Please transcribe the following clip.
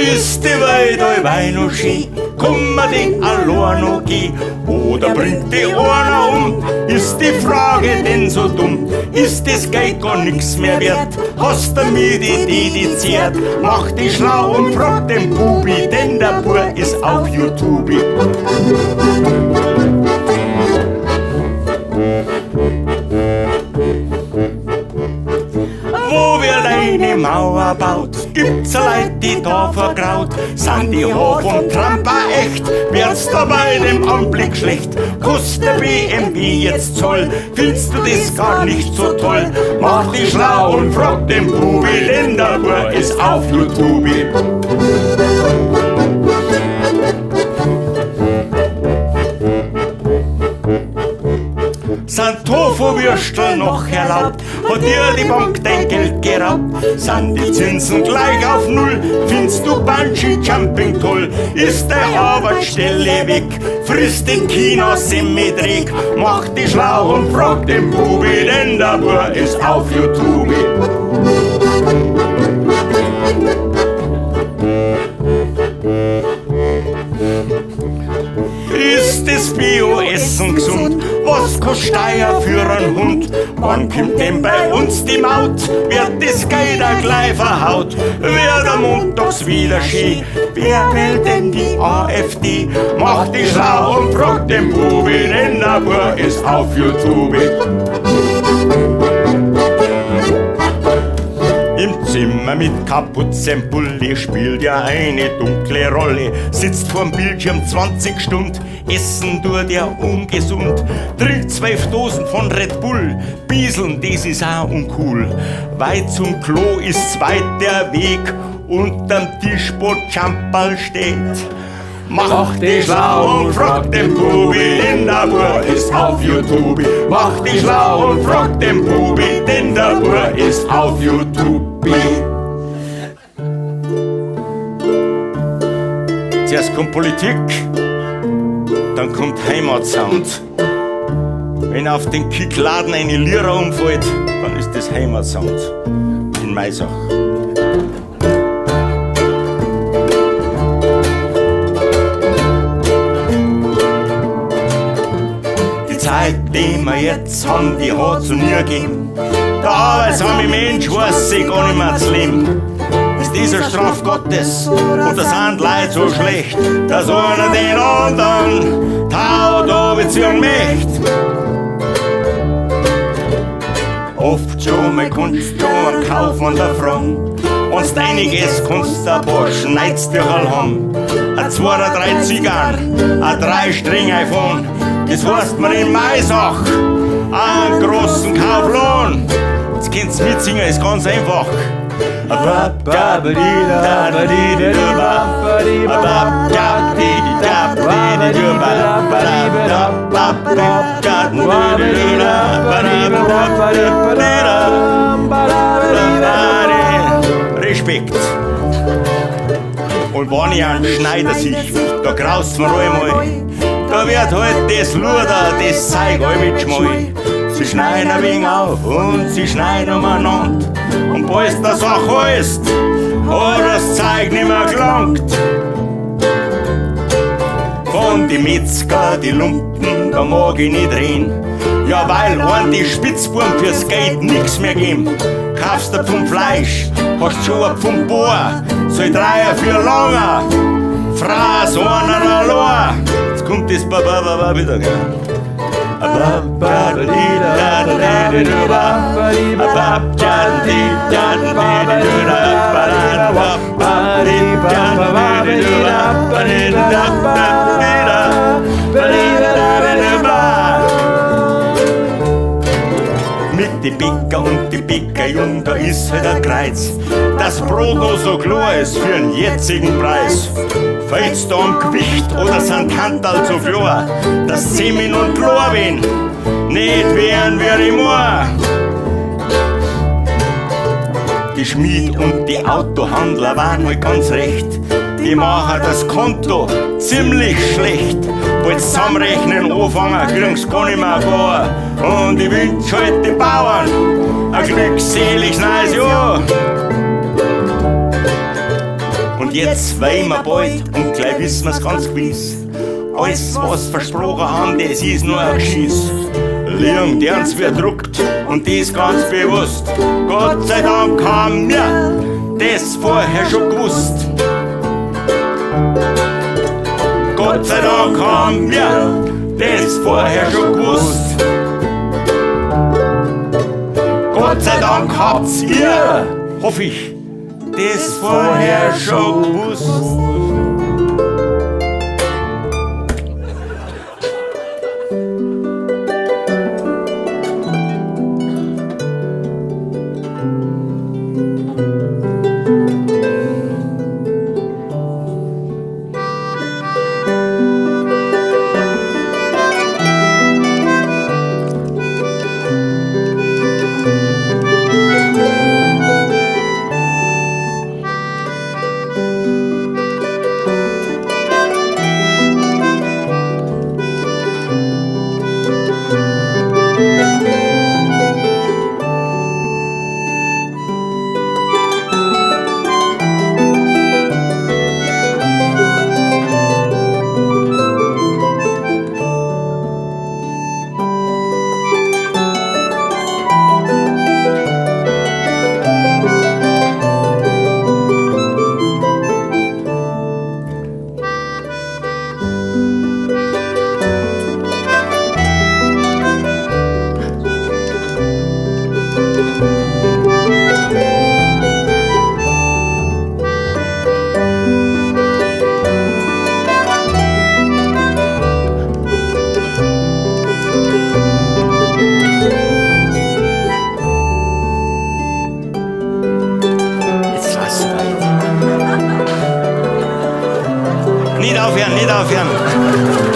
Ist die Welt allweil noch schön, kann man den allein noch gehen? Oder bringt die einer um? Ist die Frage denn so dumm? Ist das Geld gar nix mehr wert? Hast du mir die dediziert? Mach dich schlau und frag den Bubi, denn der Bur ist auf YouTube. Wo wird eine Mauer baut, gibt's Leute, die da vergraut. Sind die Haare vom Tramper echt, wird's da bei dem Anblick schlecht. Kostet der BMW jetzt Zoll, findest du das gar nicht so toll? Mach dich schlau und frag den Bubi, denn der Bur ist auf YouTube. Sind Tofu-Würstel noch erlaubt? Hat dir die Bank dein Geld geraubt? Sind die Zinsen gleich auf Null? Findest du Bungee-Jumping toll? Ist deine Arbeitsstelle weg? Frisst den Kino-Semi-Dreck? Mach dich schlau und frag den Bubi, denn der Bur ist auf YouTube. Ist das Bio-Essen gesund? Was kostet Steuer für einen Hund? Wann kommt denn bei uns die Maut? Wird das Geld auch gleich verhaut? Wird am montags wieder schön? Wer wählt denn die AfD? Mach dich schlau und frag den Bubi, denn der Bur ist auf YouTube. Im Zimmer mit Kapuzenpulli spielt ja eine dunkle Rolle. Sitzt vorm Bildschirm 20 Stunden, essen tut er ungesund. Trinkt 12 Dosen von Red Bull, bieseln, das ist auch uncool. Weit zum Klo ist weit der Weg, unterm Tisch, wo Champerl steht. Mach dich schlau und frag den Bubi, denn der Bur ist auf YouTube. Mach dich schlau und frag den Bubi, denn der Bur ist auf YouTube. Zuerst kommt Politik, dann kommt Heimatsound. Wenn auf den Kickladen eine Lira umfällt, dann ist das Heimatsound in Maisach. Die Zeit, die wir jetzt haben, die hat's noch nie gegeben. Der arbeitsarme Mensch weiß sich gar nicht mehr zu leben. Ist dieser Straf Gottes und da sind Leute so schlecht, dass einer den anderen taut anbeziehen möchte. Oft schon mal kannst du einen Kaufmann da fragen, wenn's einiges kannst du ein paar Schneidstücherl haben. Ein 2 oder 3 Zigarren, ein 3-String-iPhone, das heißt man in Maisach einen großen Kauflohn. Jetzt könnt's mitsingen, ist ganz einfach. Respekt. Und wenn ich einen Schneider sehe, da graust mir einmal. Da wird halt das Luder, das Zeug all mit Schmal. Sie schneiden ein wenig auf und sie schneiden umeinander. Und bald das auch heißt, hat das Zeug nicht mehr gelangt. Von die Metzger, die Lumpen, da mag ich nicht reden. Ja, weil an die Spitzbuben fürs Geld nix mehr geben. Kaufst du vom Fleisch, hast schon ein Pfund Bohr, soll 3er für langer, fraß einer allein. Jetzt kommt das Baba wieder, gell? Mit die Bäcker und die Bäckerjung, da ist halt ein Kreuz. Das Brot noch so klar ist für den jetzigen Preis. Fehlt's da am Gewicht oder sind Handel so klar, dass 10 Minuten klar werden, nicht wären wir immer. Die Schmied und die Autohandler waren halt ganz recht. Die machen das Konto ziemlich schlecht. Bald zusammenrechnen anfangen, kriegen's gar nicht mehr vor. Und ich wünsch halt den Bauern ein glückseliges neues Jahr. Und jetzt weinen wir bald und gleich wissen wir's ganz gewiss. Alles, was versprochen haben, das ist nur ein Geschiss. Liegen, der's wird druckt und das ganz bewusst. Gott sei Dank haben wir das vorher schon gewusst. Gott sei Dank haben wir das vorher schon gewusst. Gott sei Dank habt's ihr, hoffe ich, das vorher schon gewusst. Nicht aufhören, nicht aufhören.